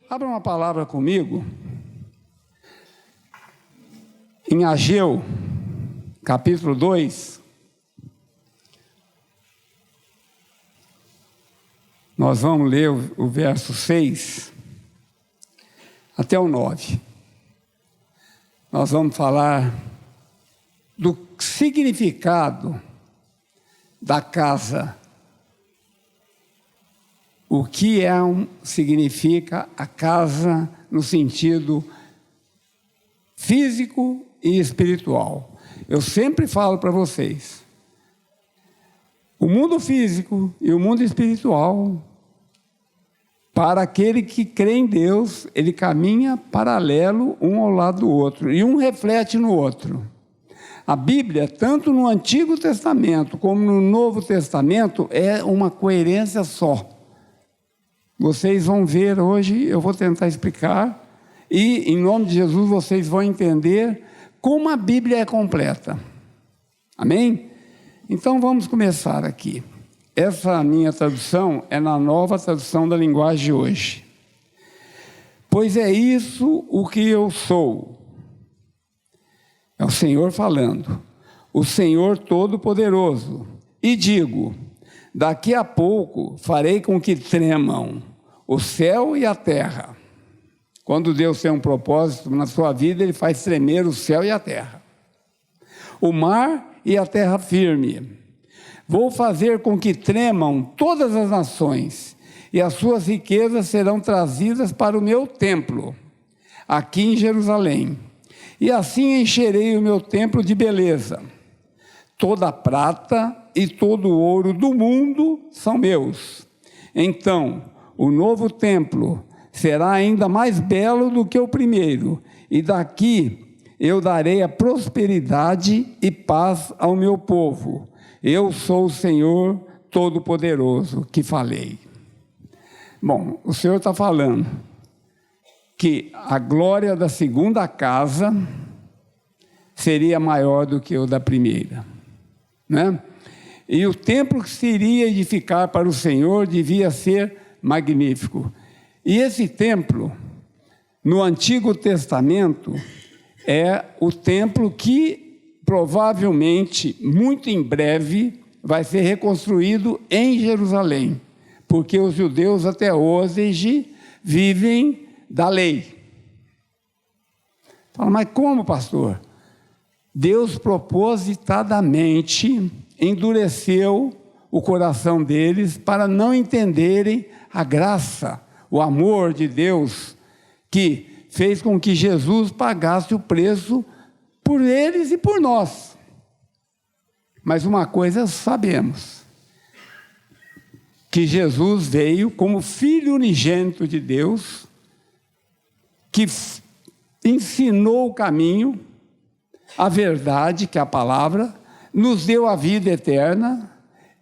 Abra uma palavra comigo em Ageu, capítulo 2. Nós vamos ler o verso 6 até o 9. Nós vamos falar do significado da casa. O que significa a casa no sentido físico e espiritual. Eu sempre falo para vocês, o mundo físico e o mundo espiritual, para aquele que crê em Deus, ele caminha paralelo um ao lado do outro, e um reflete no outro. A Bíblia, tanto no Antigo Testamento como no Novo Testamento, é uma coerência só. Vocês vão ver hoje, eu vou tentar explicar, e em nome de Jesus vocês vão entender como a Bíblia é completa. Amém? Então vamos começar aqui. Essa minha tradução é na Nova Tradução da Linguagem de hoje. Pois é isso o que eu sou. É o Senhor falando. O Senhor Todo-Poderoso. E digo: daqui a pouco farei com que tremam o céu e a terra. Quando Deus tem um propósito na sua vida, Ele faz tremer o céu e a terra. O mar e a terra firme. Vou fazer com que tremam todas as nações, e as suas riquezas serão trazidas para o meu templo, aqui em Jerusalém. E assim encherei o meu templo de beleza. Toda a prata e todo o ouro do mundo são meus. Então, o novo templo será ainda mais belo do que o primeiro, e daqui eu darei a prosperidade e paz ao meu povo. Eu sou o Senhor Todo-Poderoso que falei. Bom, o Senhor está falando que a glória da segunda casa seria maior do que o da primeira, né? E o templo que se iria edificar para o Senhor devia ser magnífico. E esse templo, no Antigo Testamento, é o templo que provavelmente, muito em breve, vai ser reconstruído em Jerusalém, porque os judeus até hoje vivem da lei. Fala, mas como, pastor? Deus propositadamente endureceu o coração deles para não entenderem a graça, o amor de Deus, que fez com que Jesus pagasse o preço por eles e por nós. Mas uma coisa sabemos, que Jesus veio como Filho unigênito de Deus, que ensinou o caminho, a verdade, que é a palavra, nos deu a vida eterna,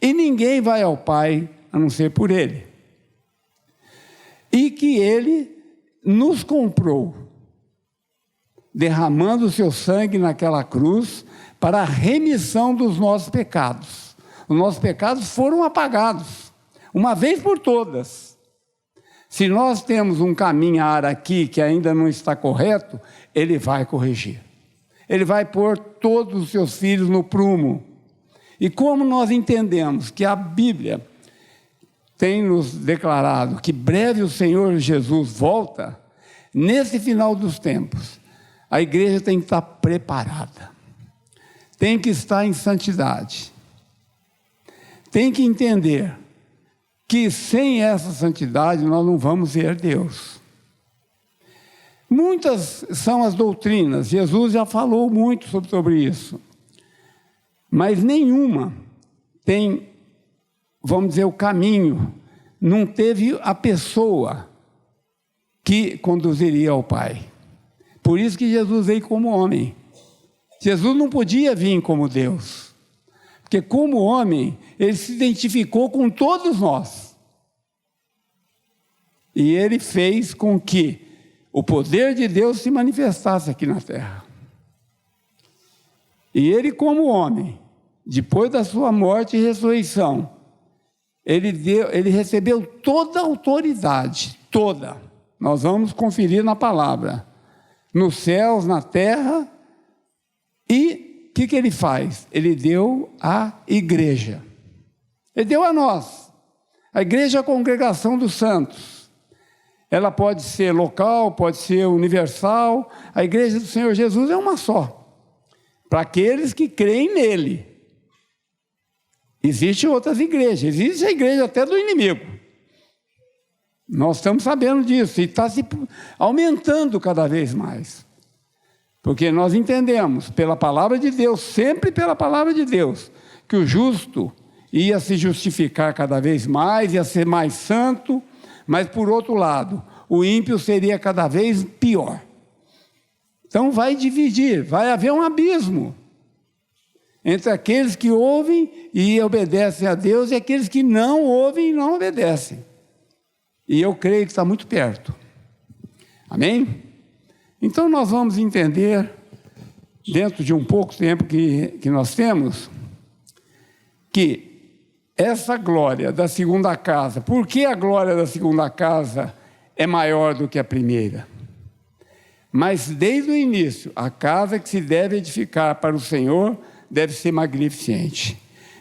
e ninguém vai ao Pai a não ser por Ele. E que Ele nos comprou, derramando o seu sangue naquela cruz para a remissão dos nossos pecados. Os nossos pecados foram apagados, uma vez por todas. Se nós temos um caminhar aqui que ainda não está correto, Ele vai corrigir. Ele vai pôr todos os seus filhos no prumo. E como nós entendemos que a Bíblia tem nos declarado que breve o Senhor Jesus volta, nesse final dos tempos, a igreja tem que estar preparada, tem que estar em santidade, tem que entender que sem essa santidade nós não vamos ver Deus. Muitas são as doutrinas, Jesus já falou muito sobre isso, mas nenhuma tem, vamos dizer, o caminho, não teve a pessoa que conduziria ao Pai. Por isso que Jesus veio como homem. Jesus não podia vir como Deus, porque como homem, ele se identificou com todos nós. E ele fez com que o poder de Deus se manifestasse aqui na terra. E ele como homem, depois da sua morte e ressurreição, ele recebeu toda a autoridade, toda, Nós vamos conferir na palavra. Nos céus, na terra. E o que ele faz? Ele deu à igreja. Ele deu a nós. A igreja é a congregação dos santos. Ela pode ser local, pode ser universal. A igreja do Senhor Jesus é uma só. Para aqueles que creem nele. Existem outras igrejas. Existe a igreja até do inimigo. Nós estamos sabendo disso. E está se aumentando cada vez mais. Porque nós entendemos, pela palavra de Deus, sempre pela palavra de Deus, que o justo ia se justificar cada vez mais, ia ser mais santo, mas, por outro lado, o ímpio seria cada vez pior. Então, vai dividir, vai haver um abismo entre aqueles que ouvem e obedecem a Deus e aqueles que não ouvem e não obedecem. E eu creio que está muito perto. Amém? Então, nós vamos entender, dentro de um pouco tempo que nós temos, que essa glória da segunda casa, por que a glória da segunda casa é maior do que a primeira? Mas, desde o início, a casa que se deve edificar para o Senhor deve ser magnificente.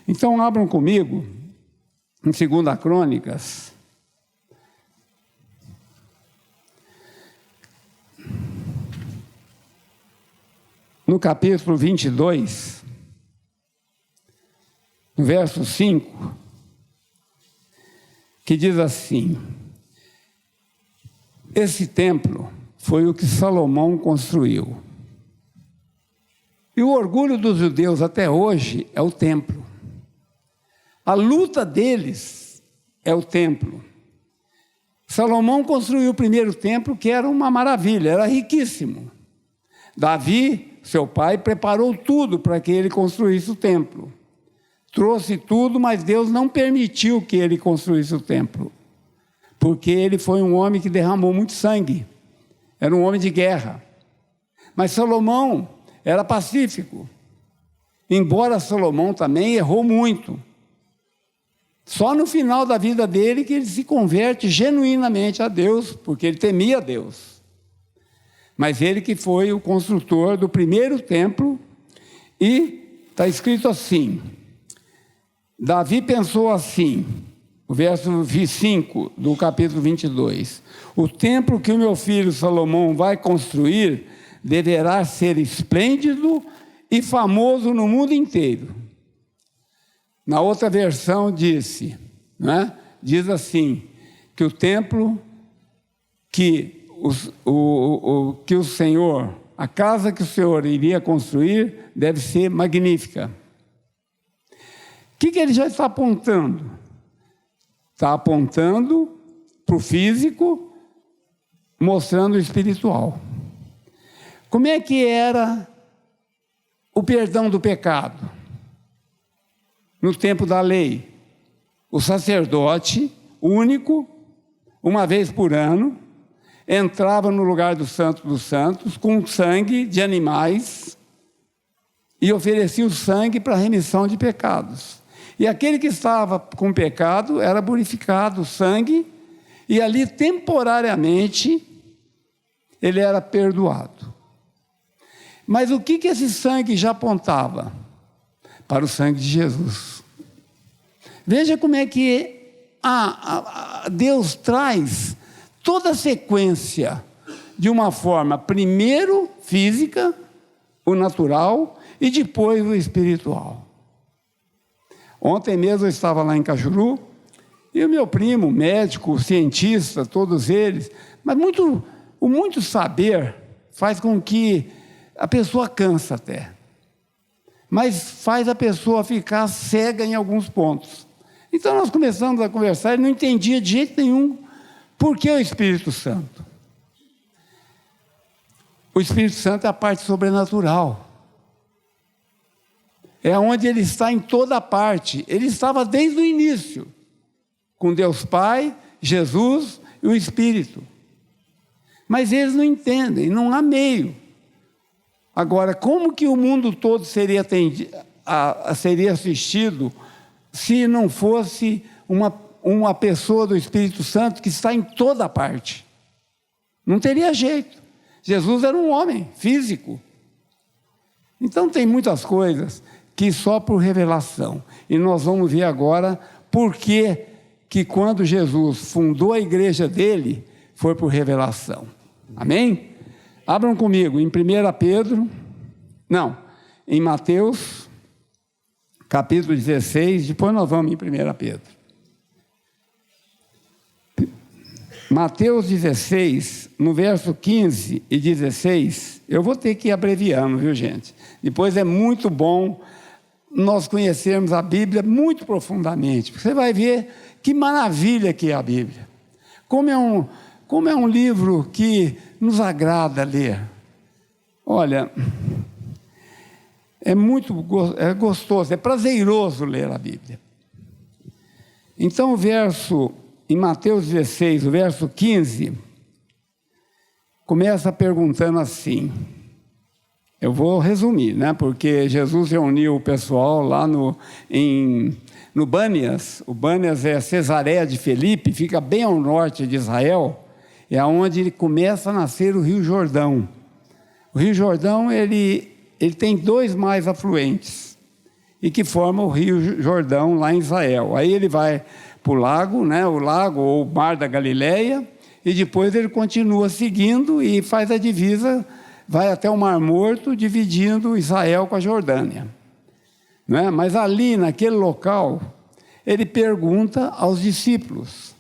Então, abram comigo, em 2 Crônicas, no capítulo 22, no verso 5, que diz assim: esse templo foi o que Salomão construiu. E o orgulho dos judeus até hoje é o templo. A luta deles é o templo. Salomão construiu o primeiro templo, que era uma maravilha, era riquíssimo. Davi, seu pai, preparou tudo para que ele construísse o templo. Trouxe tudo, mas Deus não permitiu que ele construísse o templo. Porque ele foi um homem que derramou muito sangue. Era um homem de guerra. Mas Salomão era pacífico. Embora Salomão também errou muito. Só no final da vida dele que ele se converte genuinamente a Deus, porque ele temia Deus. Mas ele que foi o construtor do primeiro templo, e está escrito assim: Davi pensou assim, o verso 5 do capítulo 22, o templo que o meu filho Salomão vai construir deverá ser esplêndido e famoso no mundo inteiro. Na outra versão diz assim, que o templo que o Senhor, a casa que o Senhor iria construir, deve ser magnífica. O que ele já está apontando? Está apontando para o físico, mostrando o espiritual. Como é que era o perdão do pecado? No tempo da lei, o sacerdote único, uma vez por ano, entrava no lugar do Santo dos Santos com sangue de animais e oferecia o sangue para a remissão de pecados. E aquele que estava com pecado era purificado o sangue, e ali temporariamente ele era perdoado. Mas o que esse sangue já apontava? Para o sangue de Jesus. Veja como é que Deus traz toda a sequência de uma forma, primeiro física, o natural, e depois o espiritual. Ontem mesmo eu estava lá em Cajuru, e o meu primo, médico, cientista, todos eles, mas o muito saber faz com que a pessoa cansa até, mas faz a pessoa ficar cega em alguns pontos. Então nós começamos a conversar e não entendia de jeito nenhum por que o Espírito Santo. O Espírito Santo é a parte sobrenatural. É onde ele está em toda parte. Ele estava desde o início, com Deus Pai, Jesus e o Espírito. Mas eles não entendem, não há meio. Agora, como que o mundo todo seria assistido se não fosse uma pessoa do Espírito Santo que está em toda parte? Não teria jeito. Jesus era um homem físico. Então tem muitas coisas que só por revelação. E nós vamos ver agora por que quando Jesus fundou a igreja dele, foi por revelação. Amém? Abram comigo em 1 Pedro, em Mateus, capítulo 16, depois nós vamos em 1 Pedro. Mateus 16, no verso 15 e 16, eu vou ter que ir abreviando, viu, gente? Depois é muito bom nós conhecermos a Bíblia muito profundamente. Você vai ver que maravilha que é a Bíblia. Como é um livro que nos agrada ler. Olha, é gostoso, é prazeroso ler a Bíblia. Então em Mateus 16, o verso 15, começa perguntando assim. Eu vou resumir, porque Jesus reuniu o pessoal lá no Bânias. O Bânias é Cesareia de Filipe, fica bem ao norte de Israel, é onde começa a nascer o Rio Jordão. O Rio Jordão, ele tem dois mais afluentes, e que formam o Rio Jordão lá em Israel. Aí ele vai para o lago, o lago ou o Mar da Galileia, e depois ele continua seguindo e faz a divisa, vai até o Mar Morto, dividindo Israel com a Jordânia. Mas ali, naquele local, ele pergunta aos discípulos.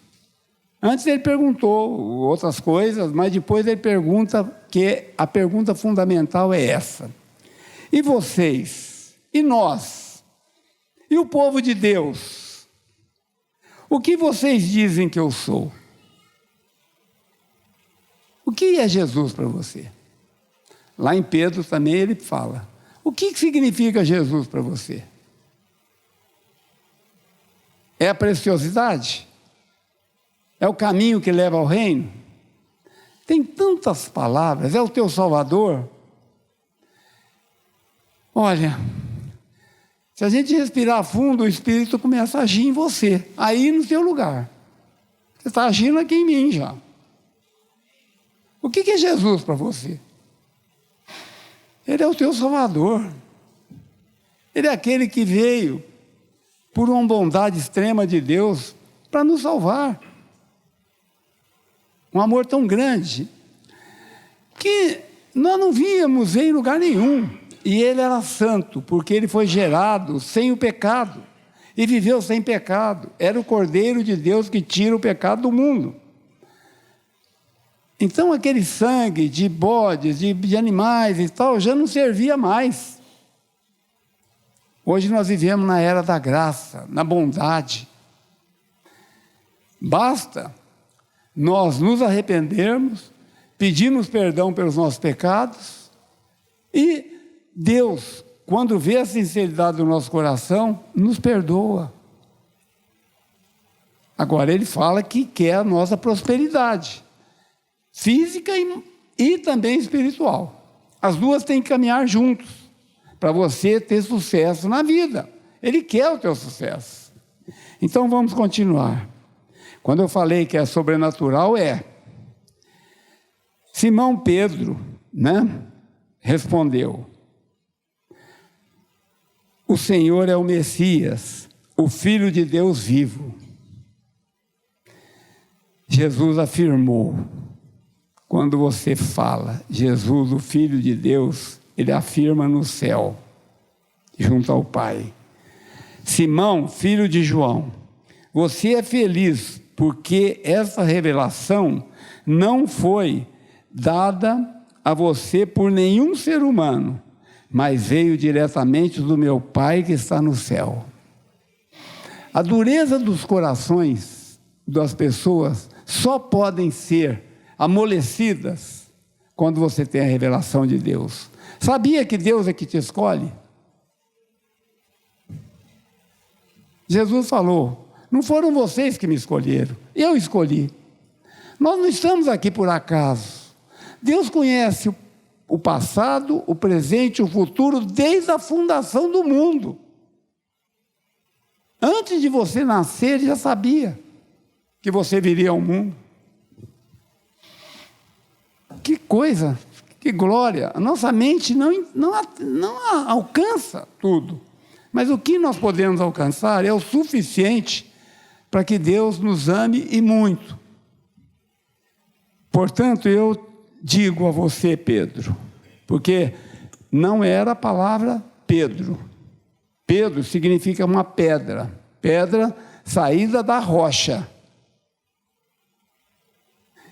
Antes ele perguntou outras coisas, mas depois ele pergunta, que a pergunta fundamental é essa. E vocês? E nós? E o povo de Deus? O que vocês dizem que eu sou? O que é Jesus para você? Lá em Pedro também ele fala. O que significa Jesus para você? É a preciosidade? É o caminho que leva ao reino? Tem tantas palavras. É o teu Salvador? Olha, se a gente respirar fundo, o Espírito começa a agir em você, aí no seu lugar. Você está agindo aqui em mim já. O que é Jesus para você? Ele é o teu Salvador. Ele é aquele que veio por uma bondade extrema de Deus para nos salvar. Um amor tão grande que nós não víamos em lugar nenhum. E ele era santo, porque ele foi gerado sem o pecado e viveu sem pecado. Era o Cordeiro de Deus que tira o pecado do mundo. Então aquele sangue de bodes, de animais e tal, já não servia mais. Hoje nós vivemos na era da graça, na bondade. Basta nós nos arrependermos, pedirmos perdão pelos nossos pecados, e Deus, quando vê a sinceridade do nosso coração, nos perdoa. Agora ele fala que quer a nossa prosperidade, física e também espiritual. As duas têm que caminhar juntos, para você ter sucesso na vida. Ele quer o teu sucesso. Então vamos continuar. Quando eu falei que é sobrenatural, Simão Pedro, respondeu: o Senhor é o Messias, o Filho de Deus vivo. Jesus afirmou. Quando você fala Jesus, o Filho de Deus, ele afirma no céu, junto ao Pai. Simão, filho de João, você é feliz porque essa revelação não foi dada a você por nenhum ser humano, mas veio diretamente do meu Pai que está no céu. A dureza dos corações das pessoas só podem ser amolecidas quando você tem a revelação de Deus. Sabia que Deus é que te escolhe? Jesus falou: não foram vocês que me escolheram, eu escolhi. Nós não estamos aqui por acaso. Deus conhece o passado, o presente e o futuro desde a fundação do mundo. Antes de você nascer, Ele já sabia que você viria ao mundo. coisa, que glória! A nossa mente não alcança tudo. Mas o que nós podemos alcançar é o suficiente para que Deus nos ame e muito. Portanto, eu digo a você, Pedro, porque não era a palavra Pedro. Pedro significa uma pedra, pedra saída da rocha.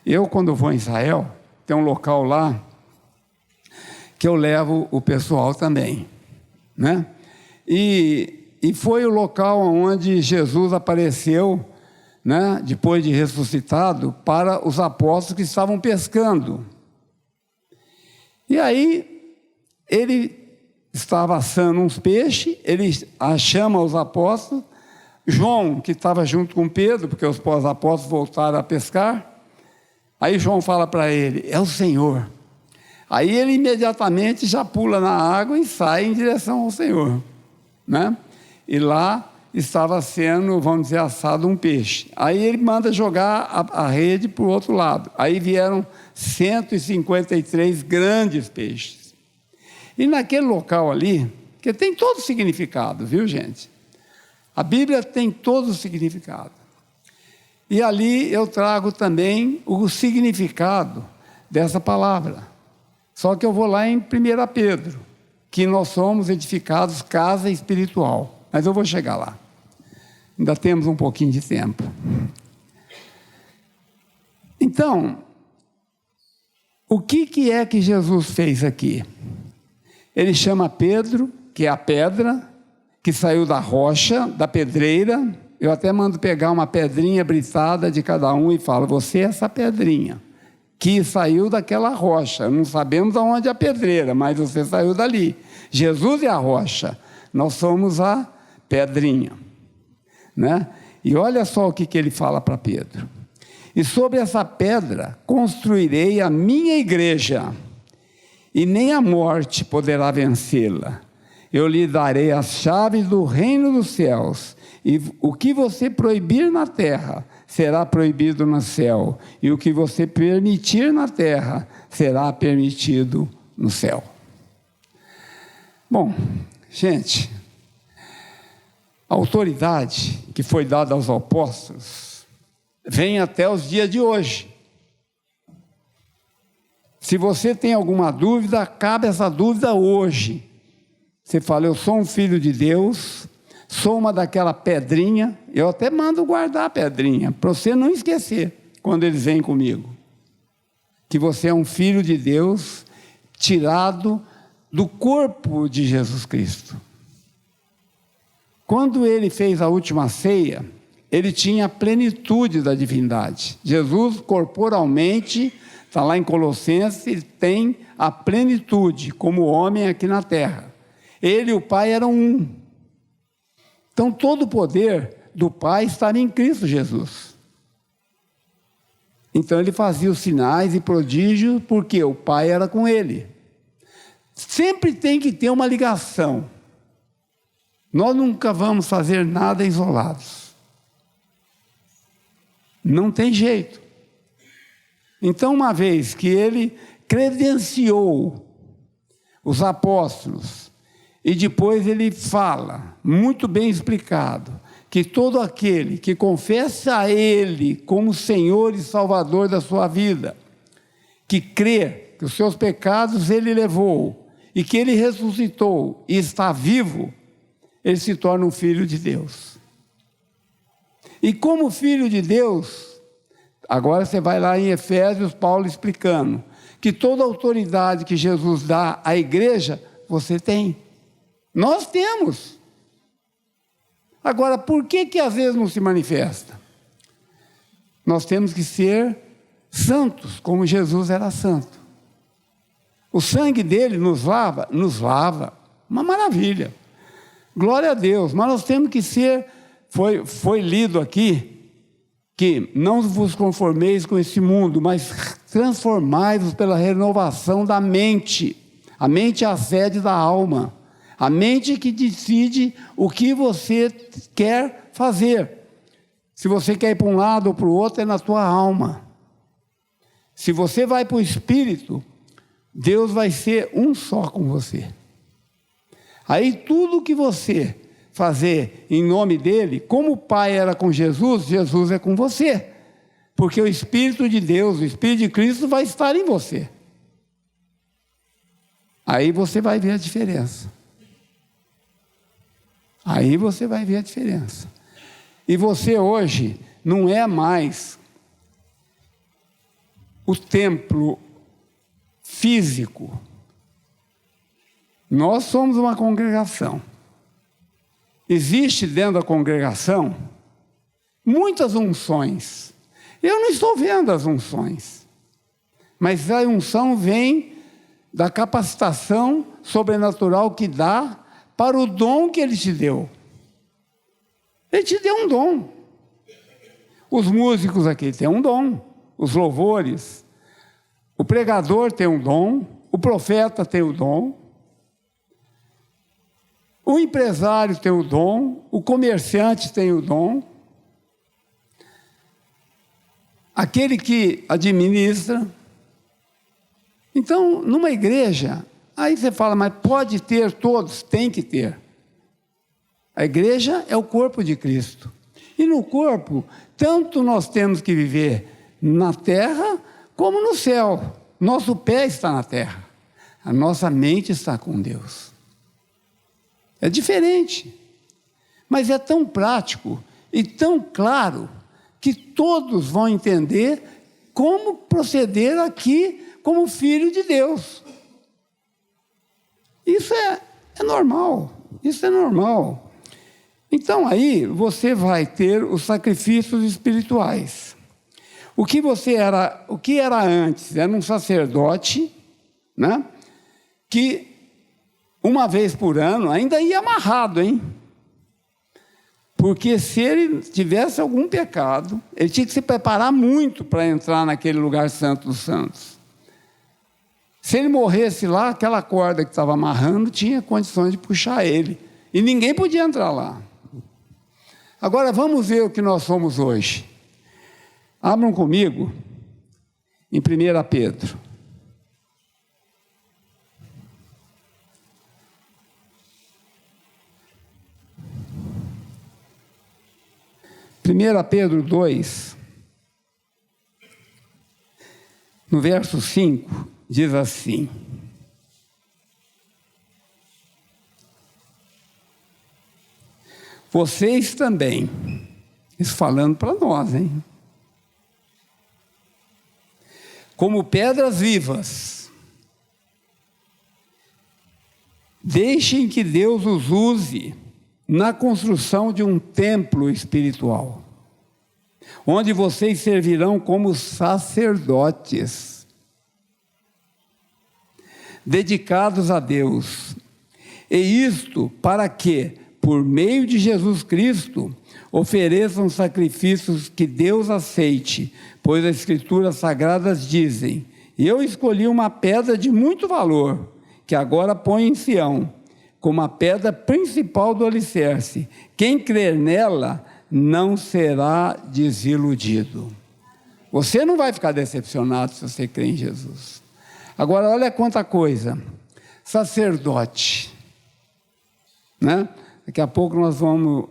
Eu, quando vou em Israel, tem um local lá que eu levo o pessoal também, né? E foi o local onde Jesus apareceu, né, depois de ressuscitado, para os apóstolos que estavam pescando. E aí, ele estava assando uns peixes, ele chama os apóstolos, João, que estava junto com Pedro, porque os apóstolos voltaram a pescar, aí João fala para ele, é o Senhor. Aí ele imediatamente já pula na água e sai em direção ao Senhor, né? E lá estava sendo, vamos dizer, assado um peixe. Aí ele manda jogar a rede para o outro lado. Aí vieram 153 grandes peixes. E naquele local ali, que tem todo o significado, viu, gente? A Bíblia tem todo o significado. E ali eu trago também o significado dessa palavra. Só que eu vou lá em 1 Pedro, que nós somos edificados casa espiritual. Mas eu vou chegar lá. Ainda temos um pouquinho de tempo. Então, o que é que Jesus fez aqui? Ele chama Pedro, que é a pedra, que saiu da rocha, da pedreira. Eu até mando pegar uma pedrinha britada de cada um e falo, você é essa pedrinha, que saiu daquela rocha. Não sabemos aonde é a pedreira, mas você saiu dali. Jesus é a rocha, nós somos a pedrinha, né? E olha só o que ele fala para Pedro. E sobre essa pedra construirei a minha igreja, e nem a morte poderá vencê-la. Eu lhe darei as chaves do reino dos céus, e o que você proibir na terra será proibido no céu, e o que você permitir na terra será permitido no céu. Bom, gente, a autoridade que foi dada aos apóstolos vem até os dias de hoje. Se você tem alguma dúvida, cabe essa dúvida hoje. Você fala, eu sou um filho de Deus, sou uma daquela pedrinha, eu até mando guardar a pedrinha, para você não esquecer, quando eles vêm comigo, que você é um filho de Deus, tirado do corpo de Jesus Cristo. Quando ele fez a última ceia, ele tinha a plenitude da divindade. Jesus, corporalmente, está lá em Colossenses, ele tem a plenitude como homem aqui na terra. Ele e o Pai eram um. Então, todo o poder do Pai estava em Cristo Jesus. Então, ele fazia os sinais e prodígios, porque o Pai era com ele. Sempre tem que ter uma ligação. Nós nunca vamos fazer nada isolados. Não tem jeito. Então, uma vez que ele credenciou os apóstolos, e depois ele fala, muito bem explicado, que todo aquele que confessa a ele como Senhor e Salvador da sua vida, que crê que os seus pecados ele levou, e que ele ressuscitou e está vivo, ele se torna um filho de Deus. E como filho de Deus, agora você vai lá em Efésios, Paulo explicando, que toda autoridade que Jesus dá à igreja, você tem. Nós temos. Agora, por que às vezes não se manifesta? Nós temos que ser santos, como Jesus era santo. O sangue dele nos lava, uma maravilha. Glória a Deus, mas nós temos que ser, foi lido aqui, que não vos conformeis com esse mundo, mas transformai-vos pela renovação da mente. A mente é a sede da alma. A mente que decide o que você quer fazer. Se você quer ir para um lado ou para o outro, é na tua alma. Se você vai para o espírito, Deus vai ser um só com você. Aí tudo que você fazer em nome dele, como o Pai era com Jesus, Jesus é com você. Porque o Espírito de Deus, o Espírito de Cristo vai estar em você. Aí você vai ver a diferença. Aí você vai ver a diferença. E você hoje não é mais o templo físico. Nós somos uma congregação. Existe dentro da congregação muitas unções. Eu não estou vendo as unções, mas a unção vem da capacitação sobrenatural que dá para o dom que Ele te deu. Ele te deu um dom. Os músicos aqui têm um dom, os louvores. O pregador tem um dom, o profeta tem o dom. O empresário tem o dom, o comerciante tem o dom. Aquele que administra. Então, numa igreja, aí você fala, mas pode ter todos? Tem que ter. A igreja é o corpo de Cristo. E no corpo, tanto nós temos que viver na terra, como no céu. Nosso pé está na terra. A nossa mente está com Deus. É diferente. Mas é tão prático e tão claro que todos vão entender como proceder aqui como filho de Deus. Isso é normal. Isso é normal. Então aí você vai ter os sacrifícios espirituais. O que era antes? Era um sacerdote, né? Que uma vez por ano ainda ia amarrado, hein? Porque se ele tivesse algum pecado, ele tinha que se preparar muito para entrar naquele lugar santo dos santos. Se ele morresse lá, aquela corda que estava amarrando tinha condições de puxar ele. E ninguém podia entrar lá. Agora vamos ver o que nós somos hoje. Abram comigo em 1 Pedro. Pedro 2, no verso 5, diz assim: vocês também, isso falando para nós, hein? Como pedras vivas, deixem que Deus os use na construção de um templo espiritual, onde vocês servirão como sacerdotes, dedicados a Deus. E isto para que, por meio de Jesus Cristo, ofereçam sacrifícios que Deus aceite, pois as Escrituras Sagradas dizem: eu escolhi uma pedra de muito valor, que agora põe em Sião, como a pedra principal do alicerce. Quem crer nela não será desiludido. Você não vai ficar decepcionado se você crer em Jesus. Agora, olha quanta coisa. Sacerdote, né? Daqui a pouco nós vamos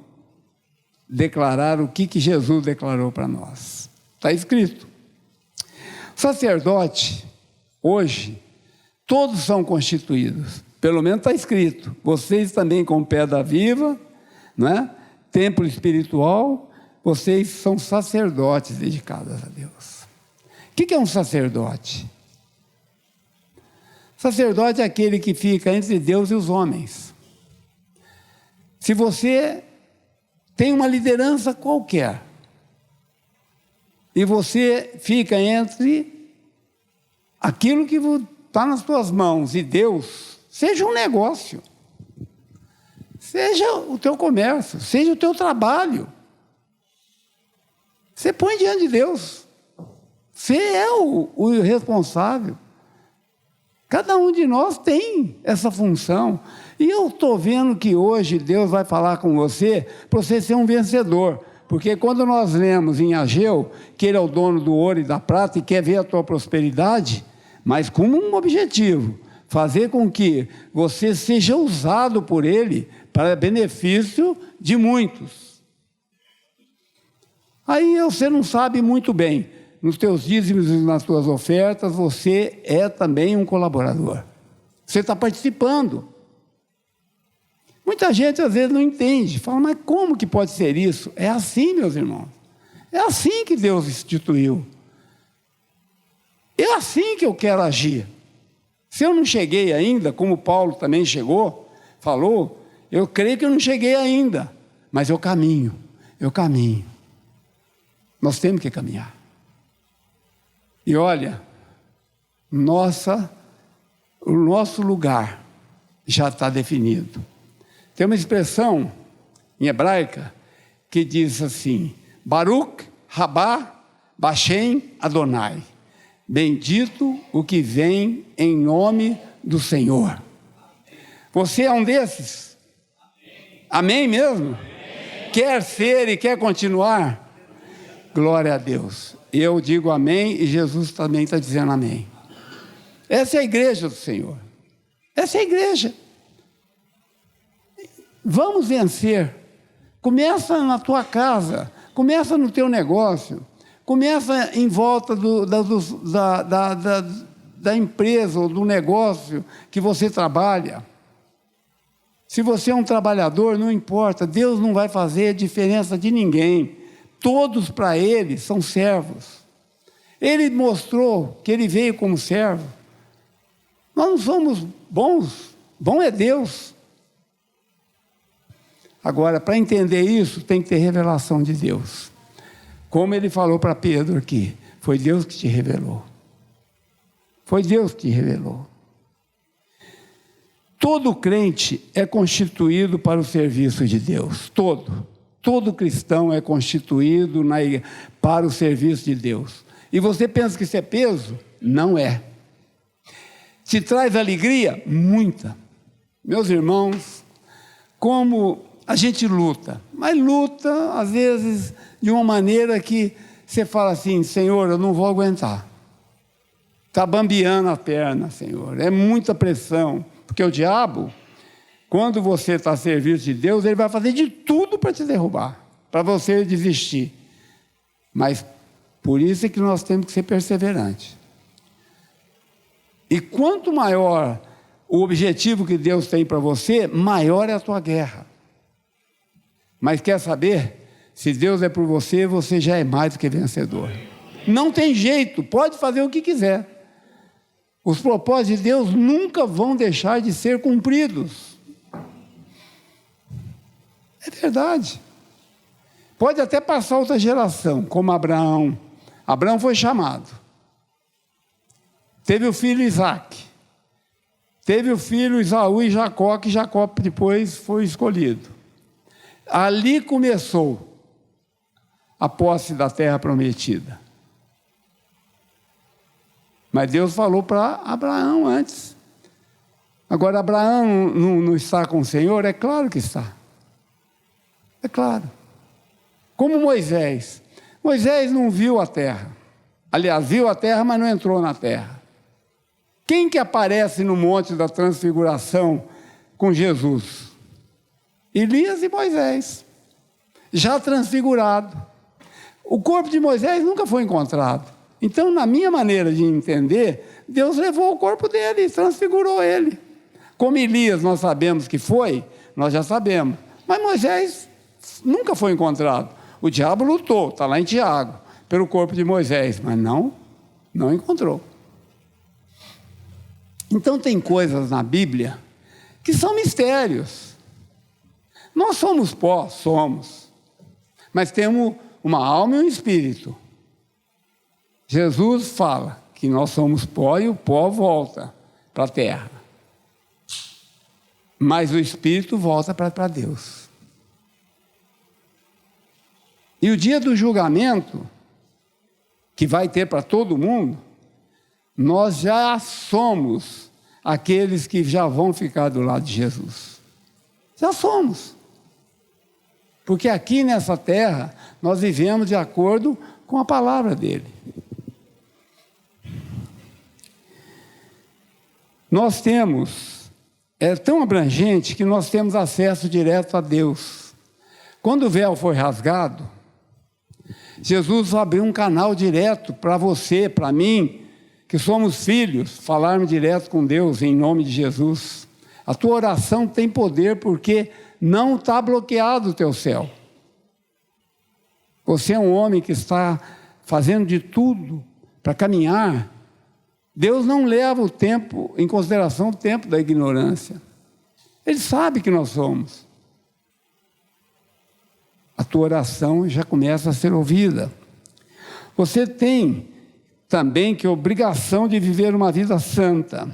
declarar o que Jesus declarou para nós. Está escrito. Sacerdote, hoje, todos são constituídos. Pelo menos está escrito. Vocês também, como pedra viva, né? Templo espiritual, vocês são sacerdotes dedicados a Deus. O que é um sacerdote? Sacerdote é aquele que fica entre Deus e os homens. Se você tem uma liderança qualquer, e você fica entre aquilo que está nas tuas mãos e Deus, seja um negócio, seja o teu comércio, seja o teu trabalho, você põe diante de Deus. Você é o responsável. Cada um de nós tem essa função. E eu estou vendo que hoje Deus vai falar com você para você ser um vencedor. Porque quando nós lemos em Ageu que Ele é o dono do ouro e da prata e quer ver a tua prosperidade, mas com um objetivo: fazer com que você seja usado por Ele para benefício de muitos. Aí você não sabe muito bem, nos teus dízimos e nas tuas ofertas, você é também um colaborador. Você está participando. Muita gente às vezes não entende, fala, mas como que pode ser isso? É assim, meus irmãos. É assim que Deus instituiu. É assim que eu quero agir. Se eu não cheguei ainda, como Paulo também chegou, falou, eu creio que eu não cheguei ainda, mas eu caminho. Nós temos que caminhar. E olha, o nosso lugar já está definido. Tem uma expressão em hebraica que diz assim: Baruch Rabá Bashem Adonai. Bendito o que vem em nome do Senhor. Você é um desses? Amém mesmo? Amém. Quer ser e quer continuar? Glória a Deus. Eu digo amém e Jesus também está dizendo amém. Essa é a igreja do Senhor. Essa é a igreja. Vamos vencer. Começa na tua casa, começa no teu negócio, começa em volta da empresa ou do negócio que você trabalha. Se você é um trabalhador, não importa, Deus não vai fazer diferença de ninguém. Todos para Ele são servos. Ele mostrou que Ele veio como servo. Nós não somos bons, bom é Deus. Agora, para entender isso, tem que ter revelação de Deus. Como Ele falou para Pedro aqui, foi Deus que te revelou. Foi Deus que te revelou. Todo crente é constituído para o serviço de Deus. Todo cristão é constituído para o serviço de Deus. E você pensa que isso é peso? Não é. Te traz alegria? Muita. Meus irmãos, como a gente luta, mas luta às vezes de uma maneira que você fala assim: Senhor, eu não vou aguentar. Está bambeando a perna, Senhor. É muita pressão. Porque o diabo, quando você está a serviço de Deus, ele vai fazer de tudo para te derrubar, para você desistir. Mas por isso é que nós temos que ser perseverantes. E quanto maior o objetivo que Deus tem para você, maior é a tua guerra. Mas quer saber? Se Deus é por você, você já é mais do que vencedor. Não tem jeito, pode fazer o que quiser. Os propósitos de Deus nunca vão deixar de ser cumpridos. É verdade. Pode até passar outra geração, como Abraão. Abraão foi chamado. Teve o filho Isaac. Teve o filho Esaú e Jacó, que Jacó depois foi escolhido. Ali começou a posse da terra prometida. Mas Deus falou para Abraão antes. Agora, Abraão não está com o Senhor? É claro que está. É claro. Como Moisés. Moisés não viu a terra. Aliás, viu a terra, mas não entrou na terra. Quem que aparece no Monte da Transfiguração com Jesus? Elias e Moisés. Já transfigurado. O corpo de Moisés nunca foi encontrado. Então, na minha maneira de entender, Deus levou o corpo dele e transfigurou ele. Como Elias nós sabemos que foi, nós já sabemos. Mas Moisés nunca foi encontrado. O diabo lutou, está lá em Tiago, pelo corpo de Moisés, mas não encontrou. Então, tem coisas na Bíblia que são mistérios. Nós somos pó, somos. Mas temos uma alma e um espírito. Jesus fala que nós somos pó e o pó volta para a terra. Mas o Espírito volta para Deus. E o dia do julgamento, que vai ter para todo mundo, nós já somos aqueles que já vão ficar do lado de Jesus. Já somos. Porque aqui nessa terra, nós vivemos de acordo com a palavra dele. nós temos, é tão abrangente que nós temos acesso direto a Deus. Quando o véu foi rasgado, Jesus abriu um canal direto para você, para mim, que somos filhos, falarmos direto com Deus em nome de Jesus. A tua oração tem poder porque não está bloqueado o teu céu. Você é um homem que está fazendo de tudo para caminhar. Deus não leva o tempo, em consideração o tempo da ignorância. Ele sabe que nós somos. A tua oração já começa a ser ouvida. Você tem também que obrigação de viver uma vida santa.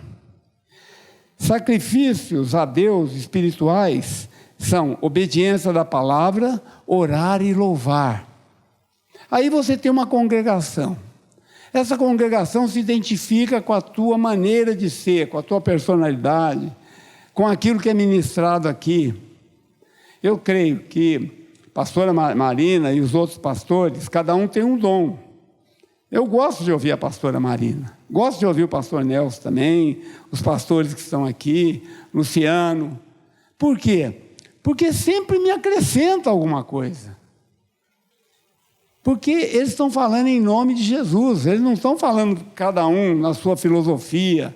Sacrifícios a Deus espirituais são obediência da palavra, orar e louvar. Aí você tem uma congregação. Essa congregação se identifica com a tua maneira de ser, com a tua personalidade, com aquilo que é ministrado aqui. Eu creio que a pastora Marina e os outros pastores, cada um tem um dom. Eu gosto de ouvir a pastora Marina, gosto de ouvir o pastor Nelson também, os pastores que estão aqui, Luciano. Por quê? Porque sempre me acrescenta alguma coisa. Porque eles estão falando em nome de Jesus, eles não estão falando cada um na sua filosofia,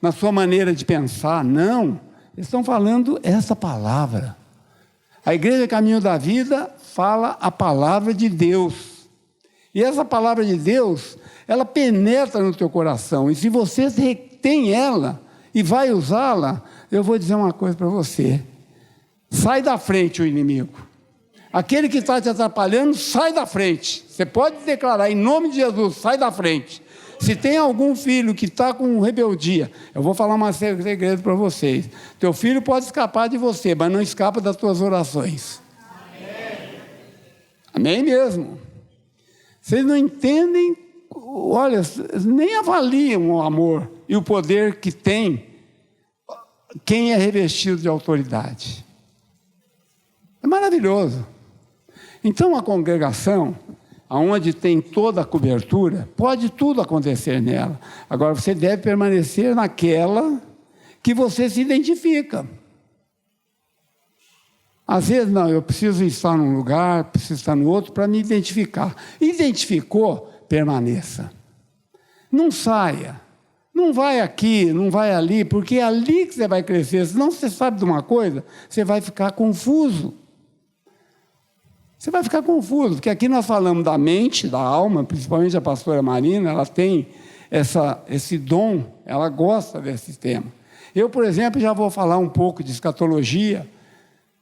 na sua maneira de pensar, não. Eles estão falando essa palavra. A Igreja Caminho da Vida fala a palavra de Deus. E essa palavra de Deus, ela penetra no teu coração. E se você tem ela e vai usá-la, eu vou dizer uma coisa para você. Sai da frente o inimigo. Aquele que está te atrapalhando, sai da frente. Você pode declarar em nome de Jesus, sai da frente. Se tem algum filho que está com rebeldia, eu vou falar um segredo para vocês. Teu filho pode escapar de você, mas não escapa das tuas orações. Amém, Amém mesmo. Vocês não entendem, olha, nem avaliam o amor e o poder que tem quem é revestido de autoridade. É maravilhoso. Então, a congregação, onde tem toda a cobertura, pode tudo acontecer nela. Agora, você deve permanecer naquela que você se identifica. Às vezes, não, eu preciso estar num lugar, preciso estar no outro para me identificar. Identificou, permaneça. Não saia. Não vai aqui, não vai ali, porque é ali que você vai crescer. Senão você sabe de uma coisa, você vai ficar confuso. Você vai ficar confuso, porque aqui nós falamos da mente, da alma, principalmente a pastora Marina, ela tem esse dom, ela gosta desse tema. Eu, por exemplo, já vou falar um pouco de escatologia.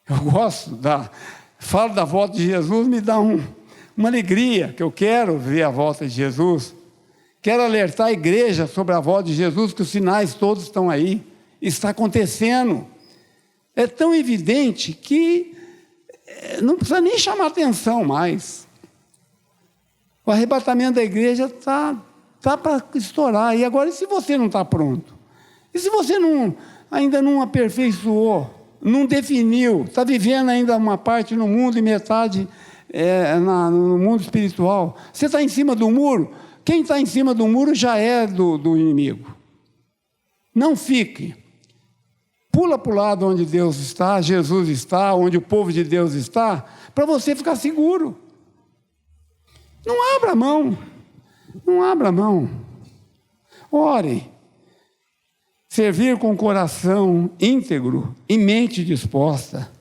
Eu gosto falo da volta de Jesus, me dá uma alegria, que eu quero ver a volta de Jesus. Quero alertar a igreja sobre a volta de Jesus, que os sinais todos estão aí. Está acontecendo. É tão evidente que não precisa nem chamar atenção mais. O arrebatamento da igreja está para estourar. E agora, e se você não está pronto? E se você ainda não aperfeiçoou, não definiu, está vivendo ainda uma parte no mundo e metade no mundo espiritual? Você está em cima do muro? Quem está em cima do muro já é do inimigo. Não fique. Pula para o lado onde Deus está, Jesus está, onde o povo de Deus está, para você ficar seguro. Não abra mão. Não abra mão. Ore. Servir com coração íntegro e mente disposta.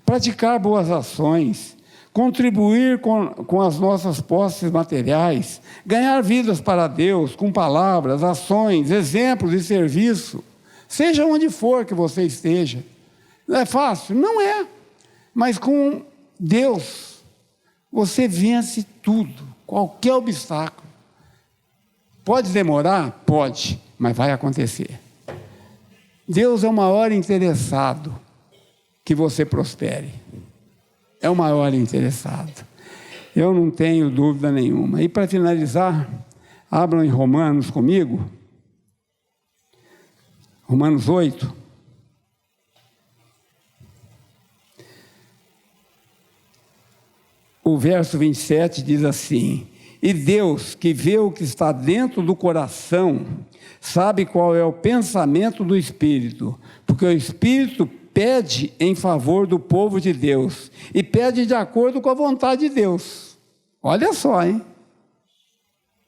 Praticar boas ações. Contribuir com as nossas posses materiais. Ganhar vidas para Deus com palavras, ações, exemplos de serviço. Seja onde for que você esteja. Não é fácil? Não é. Mas com Deus, você vence tudo, qualquer obstáculo. Pode demorar? Pode, mas vai acontecer. Deus é o maior interessado que você prospere. É o maior interessado. Eu não tenho dúvida nenhuma. E para finalizar, abram em Romanos comigo. Romanos 8. O verso 27 diz assim: E Deus, que vê o que está dentro do coração, sabe qual é o pensamento do Espírito, porque o Espírito pede em favor do povo de Deus, e pede de acordo com a vontade de Deus. Olha só, hein?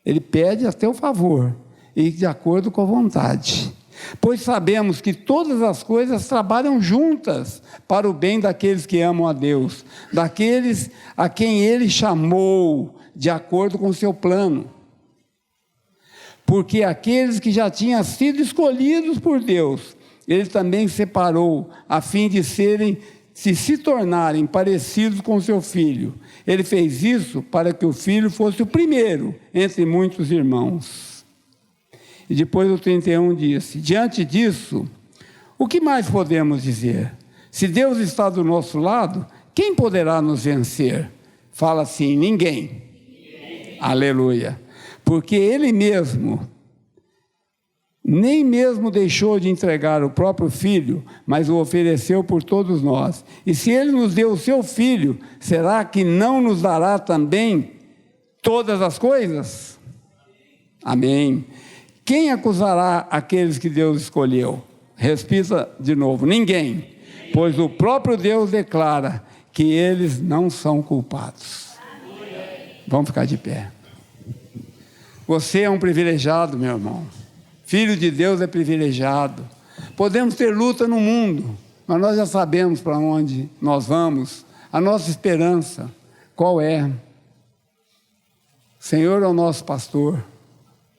Ele pede a teu favor, e de acordo com a vontade. Pois sabemos que todas as coisas trabalham juntas para o bem daqueles que amam a Deus, daqueles a quem Ele chamou, de acordo com o seu plano. Porque aqueles que já tinham sido escolhidos por Deus, Ele também separou, a fim de se tornarem parecidos com o seu Filho. Ele fez isso para que o Filho fosse o primeiro entre muitos irmãos. E depois o 31 disse: diante disso, o que mais podemos dizer? Se Deus está do nosso lado, quem poderá nos vencer? Fala assim: ninguém. Aleluia. Porque Ele mesmo, nem mesmo deixou de entregar o próprio Filho, mas o ofereceu por todos nós. E se Ele nos deu o seu Filho, será que não nos dará também todas as coisas? Amém. Quem acusará aqueles que Deus escolheu? Repita de novo: ninguém. Pois o próprio Deus declara que eles não são culpados. Vamos ficar de pé. Você é um privilegiado, meu irmão. Filho de Deus é privilegiado. Podemos ter luta no mundo, mas nós já sabemos para onde nós vamos. A nossa esperança, qual é? O Senhor é o nosso pastor.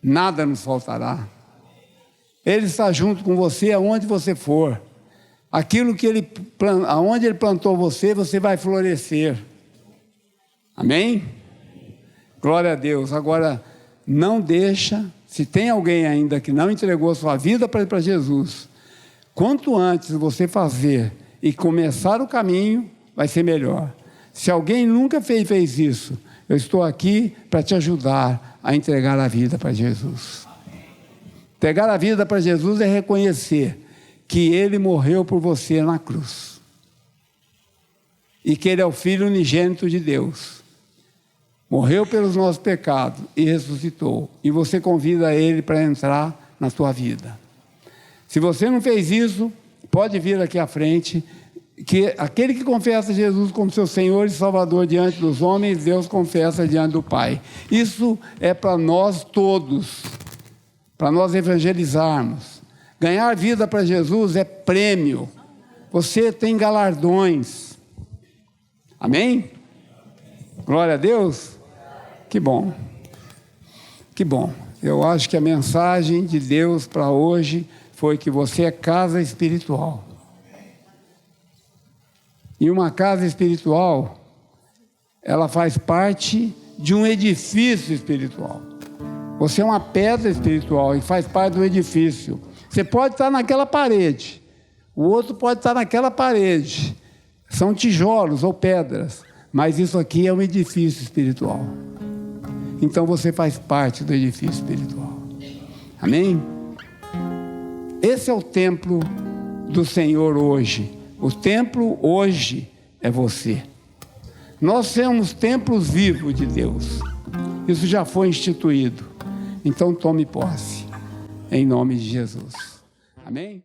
Nada nos faltará. Ele está junto com você aonde você for. Aquilo que aonde Ele plantou você, você vai florescer. Amém? Glória a Deus. Agora, não deixa, se tem alguém ainda que não entregou sua vida para Jesus, quanto antes você fazer e começar o caminho, vai ser melhor. Se alguém nunca fez isso, eu estou aqui para te ajudar a entregar a vida para Jesus. Entregar a vida para Jesus é reconhecer que Ele morreu por você na cruz. E que Ele é o Filho unigênito de Deus. Morreu pelos nossos pecados e ressuscitou. E você convida Ele para entrar na sua vida. Se você não fez isso, pode vir aqui à frente, que aquele que confessa Jesus como seu Senhor e Salvador diante dos homens, Deus confessa diante do Pai. Isso é para nós todos, para nós evangelizarmos. Ganhar vida para Jesus é prêmio. Você tem galardões. Amém? Glória a Deus. Que bom. Que bom. Eu acho que a mensagem de Deus para hoje foi que você é casa espiritual. E uma casa espiritual, ela faz parte de um edifício espiritual. Você é uma pedra espiritual e faz parte do edifício. Você pode estar naquela parede, o outro pode estar naquela parede. São tijolos ou pedras, mas isso aqui é um edifício espiritual. Então você faz parte do edifício espiritual. Amém? Esse é o templo do Senhor hoje. O templo hoje é você. Nós somos templos vivos de Deus. Isso já foi instituído. Então tome posse. Em nome de Jesus. Amém?